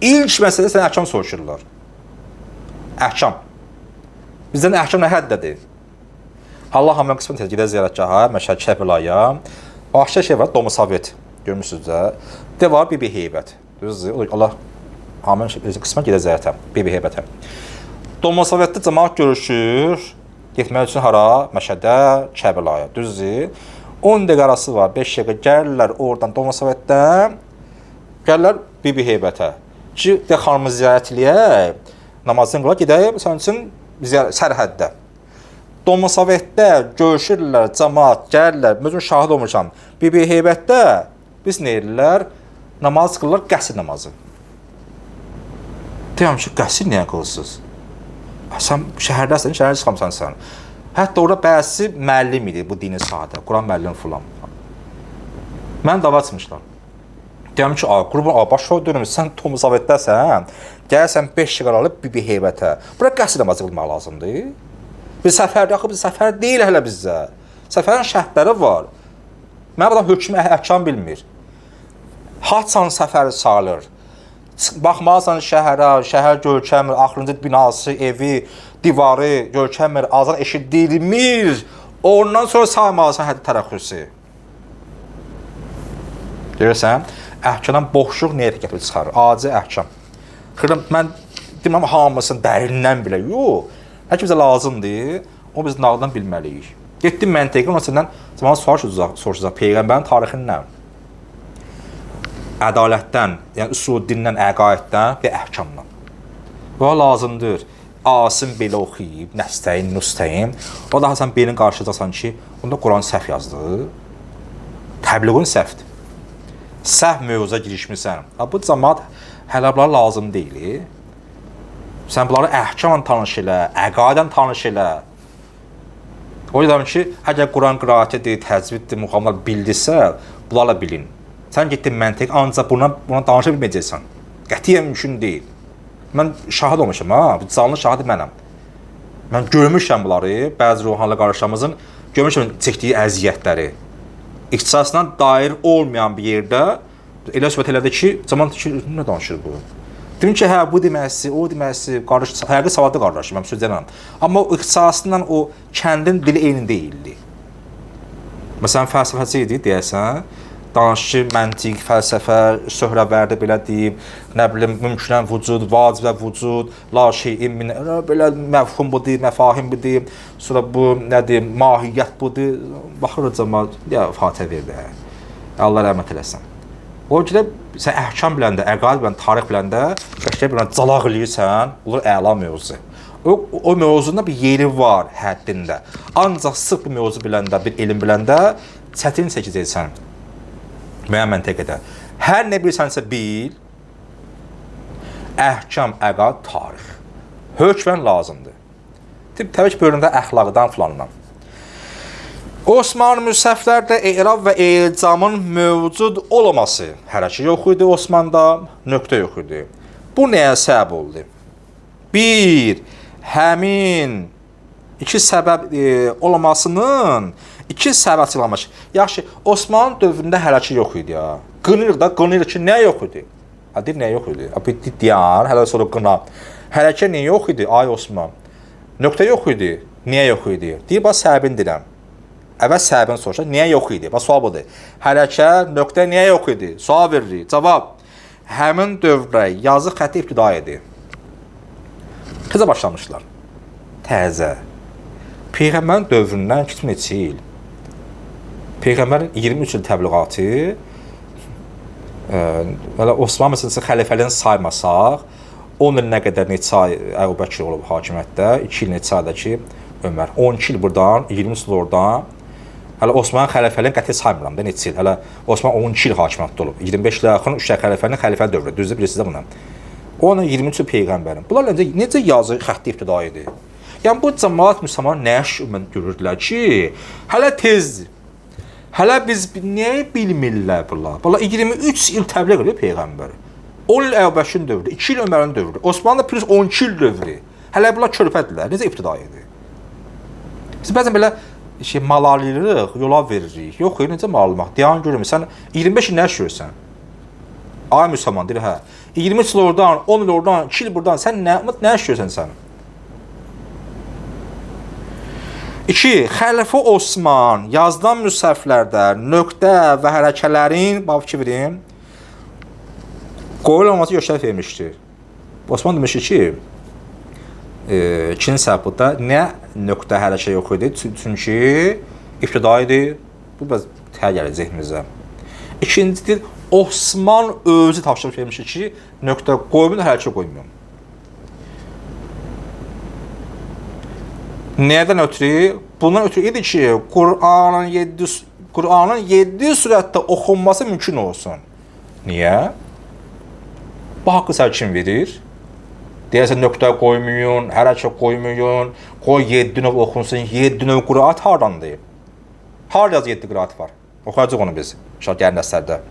İlk məsələ sən əhkam soruşurlar. Əhkam. Bizdən əhkam nə həddədir? Allah hamıya qismət edir, gedə ziyarətgaha, Məşhəd Kərbəlaya. Başqa şey var, Domusovet. Görmürsünüz də. De var, Bibi Heybət. Düzdür? Allah hamıya qismət gedə ziyarətə, Bibi Heybətə. Domusovetdə cəmaət görüşür. Getmək üçün hara? Məşhədə Kərbəlaya. Düzdür? 10 dəqiqə arası var, 5 dəqiqə gəlirlər oradan Domusovetdən. Gəlirlər Bibi Heybətə. Ki, de xanımı ziyarət eləyək, namazını qılaq, gedək, sənin üçün sərhəddə. Domusovetdə görüşürlər, cəmaət gəlirlər, özüm şahid olmuşam. Bibi Heybətdə biz nə edirlər? Namaz qılırlar, qəsr namazı. Deyəm ki, qəsr niyə qılırsınız? Sən şəhərdəsən, şəhərdə çıxamsan sən. Hətta orada bəzi müəllim idi bu dini sahədə, Quran müəllimi filan. Mən dava açmışlar. Deyəm ki, qurban, başa dönüm, sən Domusovetdəsən, gəlsən 5 dəqiqə alıb Bibi Heybətə. Bura qəsr namazı qılmaq lazımdır. Biz səfərdə, axı biz səfər deyil hələ bizdə. Səfərin şərtləri var. Mən burada hökmü əhkam bilmir. Haçan səfəri salır. Baxmalısan şəhərə, şəhər görkəmir, axırıncı binası, evi, divarı görkəmir, azan eşidilmir. Ondan sonra saymalısan həddi tərəxüsü. Görürsən? Əhkamdan boşluq niyə gətirib çıxarır? Acı əhkam. Xırım, mən deməm hamısını dərindən bilə. Yox. Hər ki bizə lazımdır, o biz nağdan bilməliyik. Getdim məntəqə, ona səndən zaman soruşacaq, Peyğəmbərin tarixini nə? Ədalətdən, yəni üsuluddinlə, əqaiddən və əhkamdan. Bu lazımdır. Asim belə oxuyub, nəstəyin, nüstəyin. O daha sən belini qarşılayacaqsan ki, onda Quran səhv yazdı. Təbliğin səhvdir. Səhv mövzuya girişmirsən. Bu cəmaat hələ bunlara lazım deyil. Sən bunları əhkamla tanış elə, əqaidən tanış elə. O yüzden ki, əgər Quran qiraətidir, təcviddir, muğamlar bildirsə, bunlarla bilin. Sən getdin məntiq, ancaq buna danışa bilməyəcəksən. Qətiyyən mümkün deyil. Mən şahid olmuşam, canlı şahid mənəm. Mən görmüşəm bunları, bəzi ruhanlı qardaşlarımızın görmüşəm çəkdiyi əziyyətləri. İxtisasla dair olmayan bir yerdə elə söhbət elədi ki, zaman ki, nə danışır bu? Dedim ki, hə, bu deməsi, o deməsi, həqiqi savadlı qardaşım, mən sözlənəm. Amma o ixtisasla o kəndin dili eyni deyildi. Məsələn, fəlsəfəçi idi, deyəsən, danışır, məntiq, fəlsəfə, söhrəvərdə belə deyib, nə bilim, mümkünən vücud, vacibə vücud, la şeyin, belə məfhum budur, məfahim budur, sonra bu, nədir, mahiyyət budur, baxır o cəmat, ya, Fatihə verdi, Allah rəhmət eləsin. O ki də, sən əhkam biləndə, əqaid biləndə, tarix biləndə, qəşkə bilən calaq eləyirsən, olur əla mövzu. O mövzunda bir yeri var həddində. Ancaq sırf bu mövzu biləndə, bir elm biləndə, çətin çəkəcəksən. Müəyyən məntəqədə. Hər nə bilsənsə bil, əhkam, əqaid, tarix. Hökmən lazımdır. Təbii ki, bölümdə əxlaqdan filandan. Osmanlı müsəflərdə e'rab və ecamın mövcud olması. Hərəki yox idi Osmanda, nöqtə yox idi. Bu nəyə səbəb oldu? Bir, həmin iki səbəb olmasının iki səbəb açıqlamış. Yaxşı, Osmanlı dövründə hərəki yox idi ya. Qınır ki, nə yox idi? Deyir, nə yox idi? Bitti deyən, hələ sonra qına. Hərəkə niyə yox idi? Ay Osman. Nöqtə yox idi. Niyə yox idi? Deyir, bax, səbəbini deyirəm. Əvvəl səbəbini soruşaq, niyə yox idi? Bax, sual budur. Hərəkə, nöqtə niyə yox idi? Sual veririk. Cavab. Həmin dövrdə yazı xətti ibtida idi. Qıza başlamışlar. Təzə. Peyğəmbərin dövründən keçmiş neçə il? Peyğəmbərin 23 il təbliğatı, Osman məsələn xəlifəliyin saymasaq, 10 il nə qədər neçə ay Əbu Bəkir olub hakimiyyətdə, 2 il neçə ayda ki, Ömər. 12 il buradan, 20 il oradan. Hələ Osmanın xəlifəliyin qəti saymıram da neçə il. Hələ Osman 12 il hakimiyyətdə olub. 25 ilə yaxın 3 xəlifənin xəlifə dövrü. Düzdür, bilirsiniz də bunu. Onun 23 il Peyğəmbərin. Bunlar necə yazı xətti ibtida idi? Yəni bu cəmaət müsəlman nə şümən görürdülər ki, hələ tezdir. Hələ biz niyə bilmirlər bunlar? Bunlar 23 il təbliğ edir Peyğəmbəri. 10 il Əbu Bəkirin dövrü, 2 il Ömərin dövrü. Osmanlı plus 12 il dövrü. Hələ bunlar körpədirlər. Necə ibtida idi? Biz bəzən belə mal alırıq, yola veririk. Yox, necə mal almaq? Deyən görürüm, sən 25 il nə yaşayırsan? Ay müsəlman deyir, hə. 20 il oradan, 10 il oradan, 2 il buradan, sən nə işləyirsən sən? 2. Xəlifə Osman yazılan müsəfflərdə nöqtə və hərəkələrin, bax ki verim, qoyulmaması göstərib vermişdir. Osman demişdir ki, ikinci səhvdə nə nöqtə hərəkə yox idi, çünki ibtidai idi, bu biraz tər gəlir zehnimizə. İkincidir, Osman özü tapşırıq vermişdir ki, nöqtə qoymayın, hərəkə qoymayın. Nədən ötürü? Bundan ötürü idi ki, Qur'anın 7 sürətdə oxunması mümkün olsun. Niyə? Bu haqqı sən kim verir? Deyəsən, nöqtə qoymayın, hərəkə qoymayın, qoy 7 növ oxunsun, 7 növ qıraat haradandır? Harada 7 qıraat var? Oxuyacaq onu biz, gəlin dəstərdə.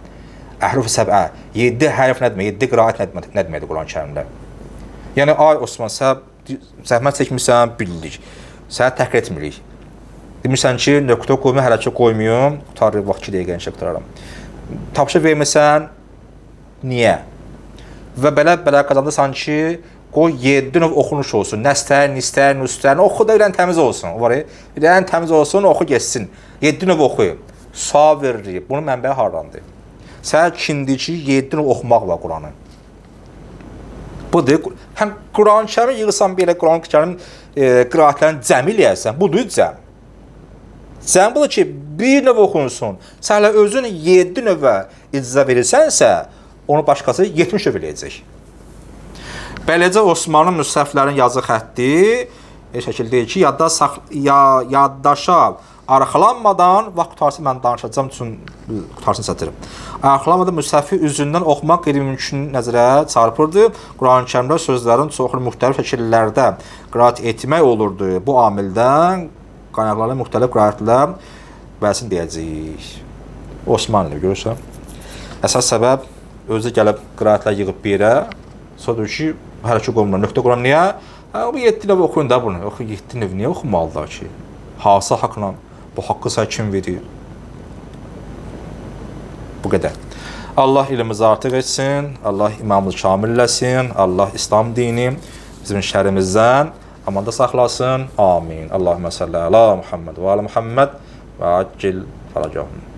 Əhruf-i səbə, 7 hərf nə demək, 7 qıraat nə deməkdir Quran-ı Kərimdə? Yəni, ay Osman, zəhmət çəkmirsən, bildik. Səni təhqir etmirik. Demirsən ki, nöqtə qoyma, hərəkə qoymayım, qutarır, vaxt 2 dəqiqə inşə qutararam. Tapşırıq vermirsən, niyə? Və belə qazandırsan ki, qoy 7 növ oxunuş olsun. Nəstər, nistər, nüstər, oxu da ilən təmiz olsun. İlən təmiz olsun, oxu geçsin. 7 növ oxu. Sual veririk. Bunun mənbəyi haradandır? Sən kimdir ki, 7 növ oxumaq var Quranı. Budur. Həm Quran-ı Kərim yığırsan belə, Quran-ı Kərim qıraatlərini cəm eləyərsən. Budur cəm. Cəm budur ki, bir növ oxunsun. Sən hələ özün 7 növə icazə verirsənsə, onu başqası 70 növ eləyəcək. Beləcə Osmanlı müsəfflərin yazı xətti şəkildə ki, yaddaşa arxalanmadan, vaxt qutarsın, mən danışacağım üçün qutarsın çatırım. Arxalanmadan müsəffi üzündən oxumaq qeyri-mümkün nəzərə çarpırdı. Quran-ı Kərimdə sözlərin çoxunu müxtəlif şəkillərdə qiraat etmək olurdu. Bu amildən qaynaqlarla müxtəlif qiraatlar bəhsin deyəcəyik. Osmanlı görürsən. Əsas səbəb özü gəlib qiraatlar yığıb bir yerə. Sonra ki, hərəkə qoyumlar. Nöqtə Quran niyə? Bu 7 növ oxuyun da bunu. 7 növ niyə oxumalıdır ki? Hansı haqqla? Bu haqqı sən kim verir? Bu qədər. Allah ilimizi artıq etsin. Allah imamımızı kamilləsin. Allah İslam dini bizim şərimizdən amanda saxlasın. Amin. Allahümmə salli ala Muhammed və ala Muhammed və accil faracahum.